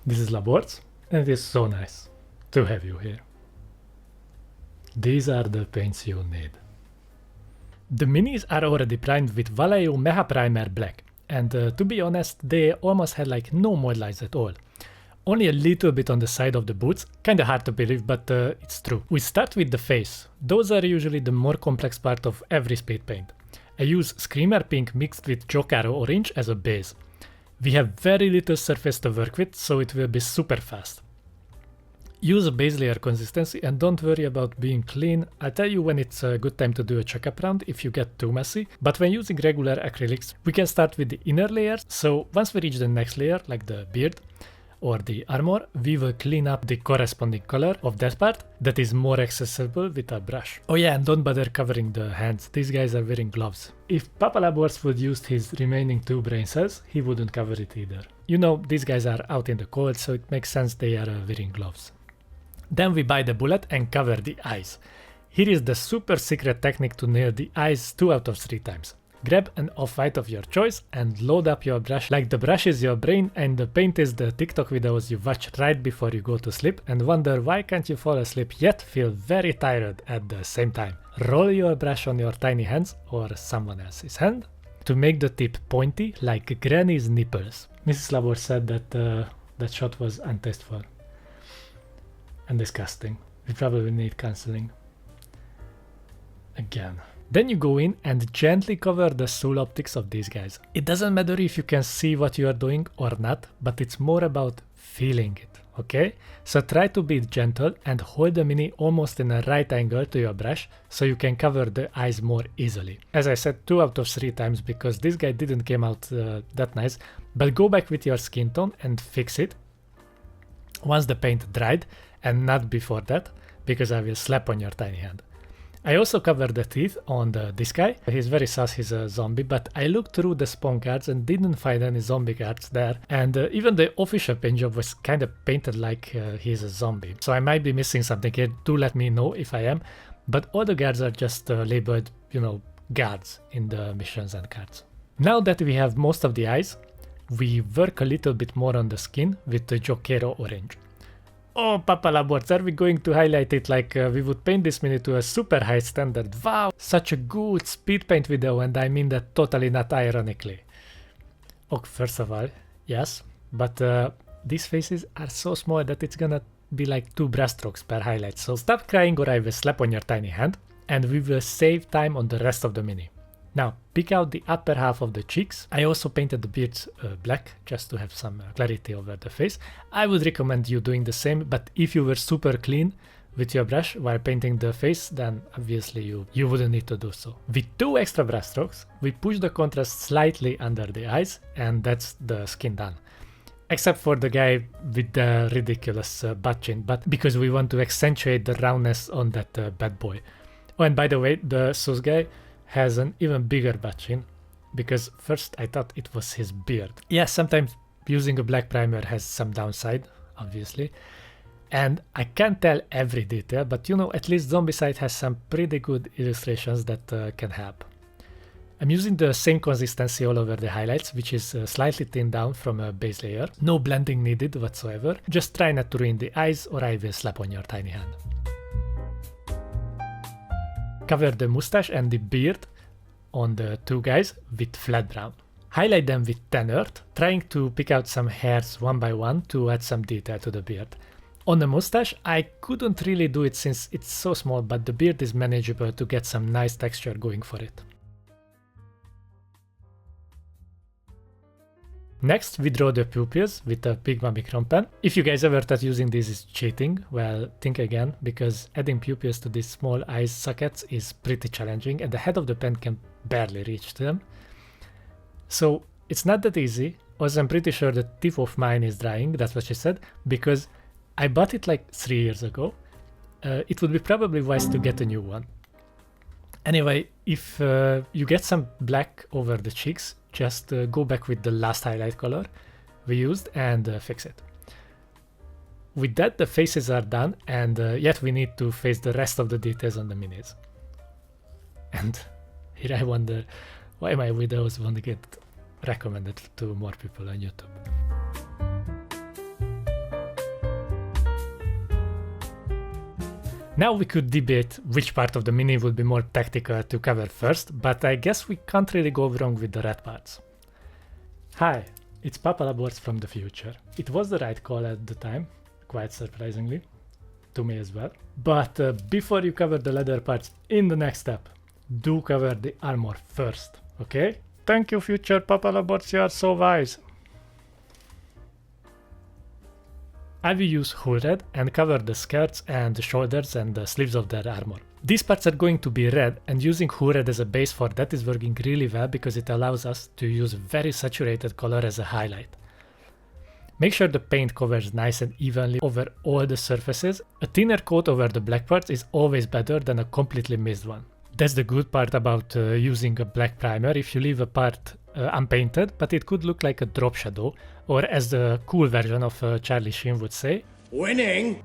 This is Laborz, and it is so nice to have you here. These are the paints you need. The minis are already primed with Vallejo Mecha Primer Black, and to be honest, they almost had like no mod lines at all. Only a little bit on the side of the boots, kinda hard to believe, but it's true. We start with the face. Those are usually the more complex part of every speed paint. I use Screamer Pink mixed with Jokaro Orange as a base. We have very little surface to work with, so it will be super fast. Use a base layer consistency and don't worry about being clean. I'll tell you when it's a good time to do a checkup round if you get too messy, but when using regular acrylics, we can start with the inner layers, so once we reach the next layer, like the beard or the armor, we will clean up the corresponding color of that part that is more accessible with a brush. Oh yeah, and don't bother covering the hands, these guys are wearing gloves. If Papa Laborz would use his remaining 2 brain cells, he wouldn't cover it either. You know, these guys are out in the cold, so it makes sense they are wearing gloves. Then we buy the bullet and cover the eyes. Here is the super secret technique to nail the eyes 2 out of 3 times. Grab an off-white of your choice and load up your brush like the brush is your brain and the paint is the TikTok videos you watch right before you go to sleep and wonder why can't you fall asleep yet feel very tired at the same time. Roll your brush on your tiny hands or someone else's hand to make the tip pointy like granny's nipples. Mrs. Laborz said that that shot was untasteful and disgusting. We probably need cancelling. Again. Then you go in and gently cover the soul optics of these guys. It doesn't matter if you can see what you are doing or not, but it's more about feeling it, okay? So try to be gentle and hold the mini almost in a right angle to your brush so you can cover the eyes more easily. As I said, 2 out of 3 times because this guy didn't come out that nice, but go back with your skin tone and fix it once the paint dried and not before that, because I will slap on your tiny hand. I also covered the teeth on this guy. He's very sus, he's a zombie, but I looked through the spawn cards and didn't find any zombie cards there. And even the official paint job was kind of painted like he's a zombie. So I might be missing something here, do let me know if I am. But all the guards are just labeled, you know, guards in the missions and cards. Now that we have most of the eyes, we work a little bit more on the skin with the Jokaro Orange. Oh, Papa Laborz, are we going to highlight it like we would paint this mini to a super high standard? Wow, such a good speed paint video, and I mean that totally not ironically. Oh, first of all, yes, but these faces are so small that it's gonna be like 2 brush strokes per highlight, so stop crying or I will slap on your tiny hand, and we will save time on the rest of the mini. Now, pick out the upper half of the cheeks. I also painted the beards black, just to have some clarity over the face. I would recommend you doing the same, but if you were super clean with your brush while painting the face, then obviously you wouldn't need to do so. With 2 extra brush strokes, we push the contrast slightly under the eyes, and that's the skin done. Except for the guy with the ridiculous butt chin, but because we want to accentuate the roundness on that bad boy. Oh, and by the way, the sus guy has an even bigger butt chin, because first I thought it was his beard. Yeah, sometimes using a black primer has some downside, obviously, and I can't tell every detail, but you know, at least Zombicide has some pretty good illustrations that can help. I'm using the same consistency all over the highlights, which is slightly thinned down from a base layer. No blending needed whatsoever. Just try not to ruin the eyes or I will slap on your tiny hand. Cover the mustache and the beard on the 2 guys with flat brown. Highlight them with tan earth, trying to pick out some hairs one by one to add some detail to the beard. On the mustache, I couldn't really do it since it's so small, but the beard is manageable to get some nice texture going for it. Next, we draw the pupils with a Pigma Micron pen. If you guys ever thought using this is cheating, well, think again, because adding pupils to these small eye sockets is pretty challenging and the head of the pen can barely reach them. So it's not that easy. Also, I'm pretty sure the tip of mine is drying, that's what she said, because I bought it like 3 years ago. It would be probably wise to get a new one. Anyway, if you get some black over the cheeks, just go back with the last highlight color we used and fix it. With that, the faces are done, and yet we need to face the rest of the details on the minis. And here I wonder why my videos won't get recommended to more people on YouTube. Now we could debate which part of the mini would be more tactical to cover first, but I guess we can't really go wrong with the red parts. Hi, it's Papa Labors from the future. It was the right call at the time, quite surprisingly, to me as well. But before you cover the leather parts in the next step, do cover the armor first, okay? Thank you, future Papa Labors, you are so wise. I will use hull red and cover the skirts and the shoulders and the sleeves of their armor. These parts are going to be red, and using hull red as a base for that is working really well because it allows us to use very saturated color as a highlight. Make sure the paint covers nice and evenly over all the surfaces. A thinner coat over the black parts is always better than a completely missed one. That's the good part about using a black primer. If you leave a part unpainted, but it could look like a drop shadow, or as the cool version of Charlie Sheen would say, winning!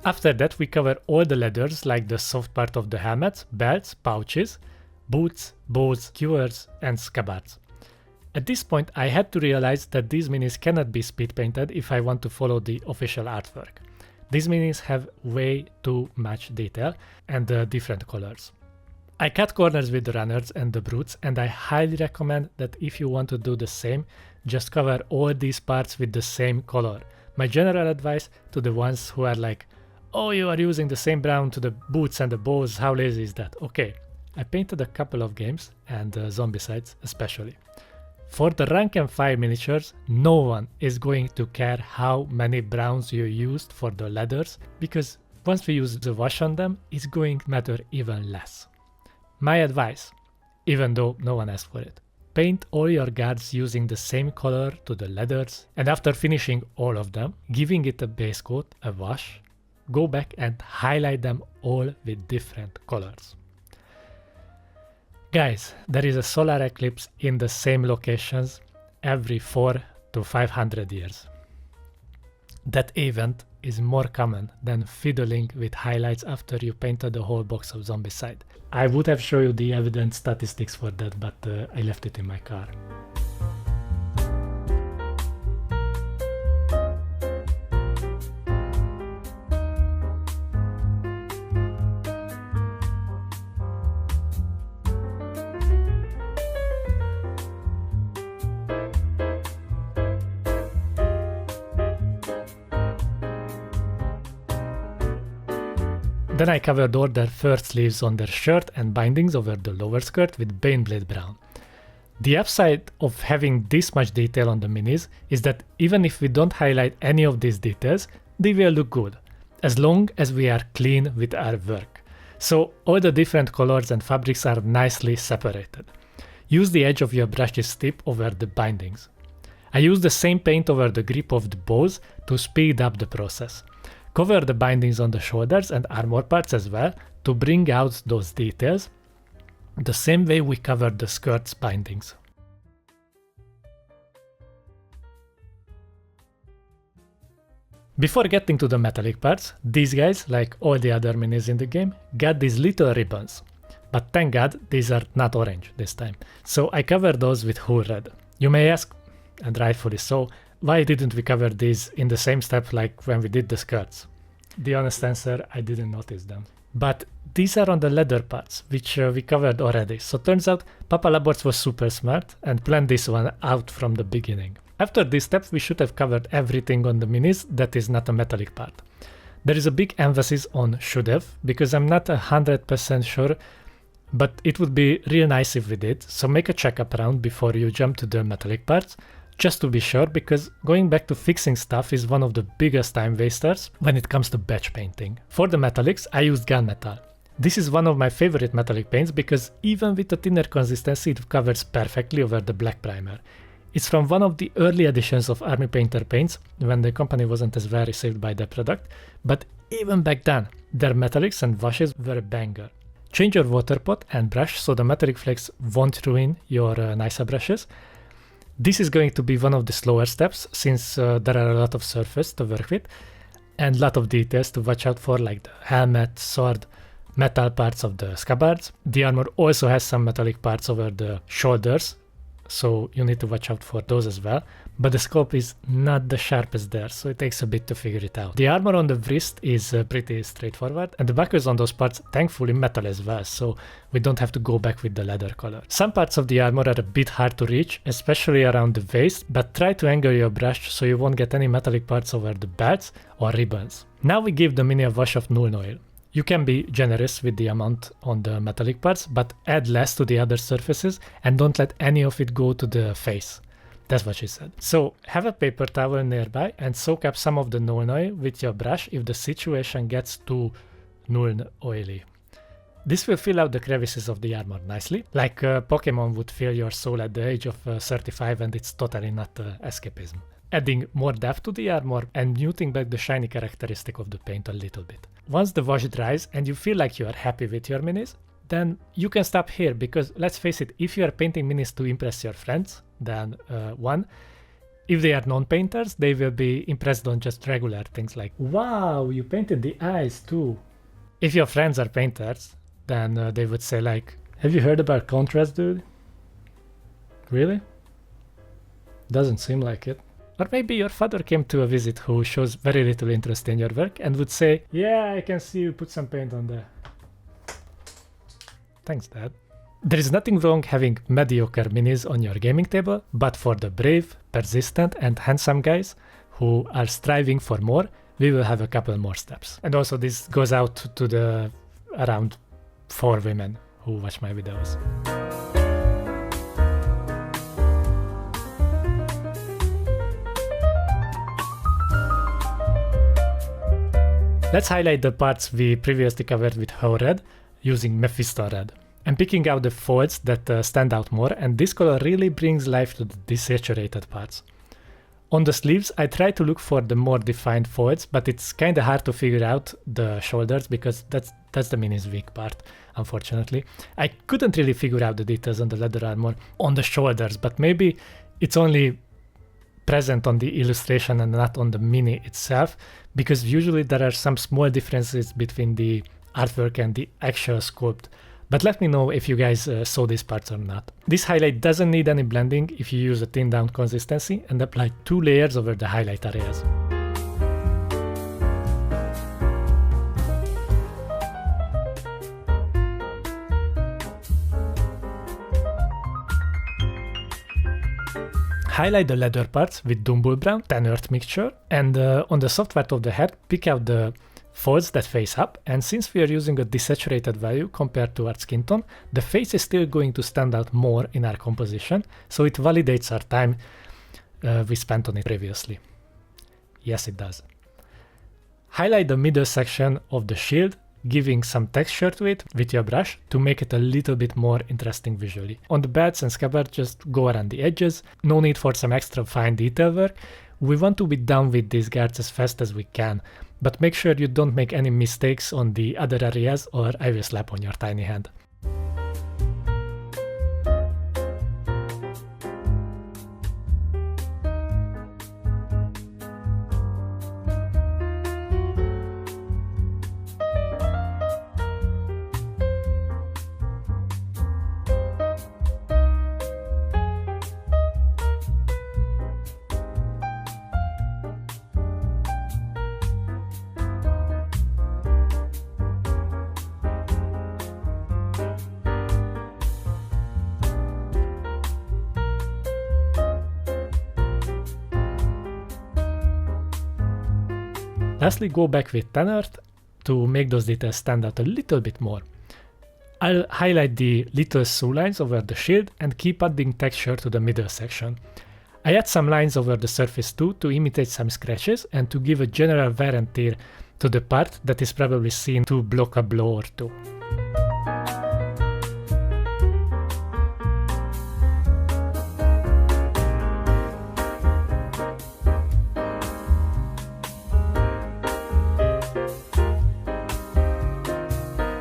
After that we cover all the leathers like the soft part of the helmets, belts, pouches, boots, bows, skewers and scabbards. At this point I had to realize that these minis cannot be speed painted if I want to follow the official artwork. These minis have way too much detail and different colors. I cut corners with the runners and the brutes, and I highly recommend that if you want to do the same, just cover all these parts with the same color. My general advice to the ones who are like, oh, you are using the same brown to the boots and the bows, how lazy is that? Okay, I painted a couple of games, and Zombicides especially. For the rank and file miniatures, no one is going to care how many browns you used for the leathers, because once we use the wash on them, it's going to matter even less. My advice, even though no one asked for it, paint all your guards using the same color to the leathers, and after finishing all of them, giving it a base coat, a wash, go back and highlight them all with different colors. Guys, there is a solar eclipse in the same locations every 400 to 500 years. That event is more common than fiddling with highlights after you painted the whole box of Zombicide. I would have shown you the evidence statistics for that, but I left it in my car. Then I covered all their fur sleeves on their shirt and bindings over the lower skirt with Baneblade brown. The upside of having this much detail on the minis is that even if we don't highlight any of these details, they will look good, as long as we are clean with our work. So all the different colors and fabrics are nicely separated. Use the edge of your brush's tip over the bindings. I use the same paint over the grip of the bows to speed up the process. Cover the bindings on the shoulders and armor parts as well to bring out those details, the same way we covered the skirt's bindings. Before getting to the metallic parts, these guys, like all the other minis in the game, got these little ribbons. But thank God these are not orange this time, so I covered those with hull red. You may ask, and rightfully so, why didn't we cover these in the same step like when we did the skirts? The honest answer, I didn't notice them. But these are on the leather parts, which we covered already, so turns out Papa Labors was super smart and planned this one out from the beginning. After this step we should have covered everything on the minis that is not a metallic part. There is a big emphasis on should have, because I'm not 100% sure, but it would be real nice if we did, so make a checkup round before you jump to the metallic parts, just to be sure, because going back to fixing stuff is one of the biggest time wasters when it comes to batch painting. For the metallics, I used gunmetal. This is one of my favorite metallic paints because even with a thinner consistency it covers perfectly over the black primer. It's from one of the early editions of Army Painter paints, when the company wasn't as well received by their product, but even back then, their metallics and washes were a banger. Change your water pot and brush so the metallic flakes won't ruin your nicer brushes. This is going to be one of the slower steps since there are a lot of surface to work with and a lot of details to watch out for, like the helmet, sword, metal parts of the scabbards. The armor also has some metallic parts over the shoulders, so you need to watch out for those as well. But the scope is not the sharpest there, so it takes a bit to figure it out. The armor on the wrist is pretty straightforward, and the buckles on those parts, thankfully, metal as well, so we don't have to go back with the leather color. Some parts of the armor are a bit hard to reach, especially around the waist, but try to angle your brush so you won't get any metallic parts over the belts or ribbons. Now we give the mini a wash of Nuln oil. You can be generous with the amount on the metallic parts, but add less to the other surfaces and don't let any of it go to the face. That's what she said. So have a paper towel nearby and soak up some of the Nuln oil with your brush if the situation gets too Nuln oily. This will fill out the crevices of the armor nicely, like Pokemon would fill your soul at the age of 35, and it's totally not escapism. Adding more depth to the armor and muting back the shiny characteristic of the paint a little bit. Once the wash dries and you feel like you are happy with your minis, then you can stop here, because let's face it, if you are painting minis to impress your friends, then if they are non-painters, they will be impressed on just regular things like, wow, you painted the eyes too. If your friends are painters, then they would say like, have you heard about contrast, dude? Really? Doesn't seem like it. Or maybe your father came to a visit who shows very little interest in your work and would say, yeah, I can see you put some paint on there. Thanks, Dad. There is nothing wrong having mediocre minis on your gaming table, but for the brave, persistent and handsome guys who are striving for more, we will have a couple more steps. And also this goes out to the around 4 women who watch my videos. Let's highlight the parts we previously covered with How Red using Mephisto Red. I'm picking out the folds that stand out more, and this color really brings life to the desaturated parts. On the sleeves, I try to look for the more defined folds, but it's kinda hard to figure out the shoulders because that's the mini's weak part, unfortunately. I couldn't really figure out the details on the leather armor on the shoulders, but maybe it's only present on the illustration and not on the mini itself, because usually there are some small differences between the artwork and the actual sculpt. But let me know if you guys saw these parts or not. This highlight doesn't need any blending if you use a thin down consistency and apply 2 layers over the highlight areas. Highlight the leather parts with Dumble Brown, Tan Earth mixture, and on the soft part of the head, pick out the folds that face up, and since we are using a desaturated value compared to our skin tone, the face is still going to stand out more in our composition, so it validates our time we spent on it previously. Yes, it does. Highlight the middle section of the shield, giving some texture to it with your brush to make it a little bit more interesting visually. On the belts and scabbard, just go around the edges, no need for some extra fine detail work. We want to be done with these guards as fast as we can, but make sure you don't make any mistakes on the other areas or I will slap on your tiny hand. Lastly, go back with Tan Earth to make those details stand out a little bit more. I'll highlight the little sew lines over the shield and keep adding texture to the middle section. I add some lines over the surface too to imitate some scratches and to give a general wear and tear to the part that is probably seen to block a blow or two.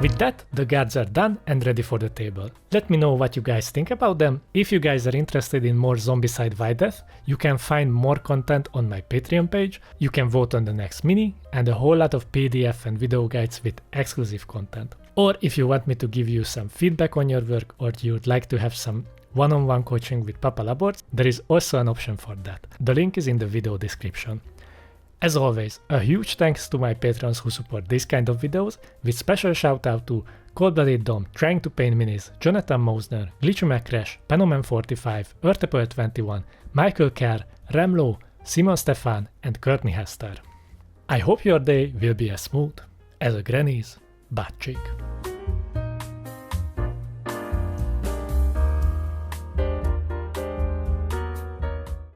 With that, the guards are done and ready for the table. Let me know what you guys think about them. If you guys are interested in more Zombicide White Death, you can find more content on my Patreon page, you can vote on the next mini, and a whole lot of PDF and video guides with exclusive content. Or if you want me to give you some feedback on your work, or you would like to have some one-on-one coaching with Papa Labors, there is also an option for that. The link is in the video description. As always, a huge thanks to my patrons who support this kind of videos, with special shout out to Cold-Blooded Dom, Trying to Paint Minis, Jonathan Mosner, GlitchuMacCrash, Penoman45, Urtepol21, Michael Kerr, Remlo, Simon Stefan and Courtney Hester. I hope your day will be as smooth as a granny's butt cheek.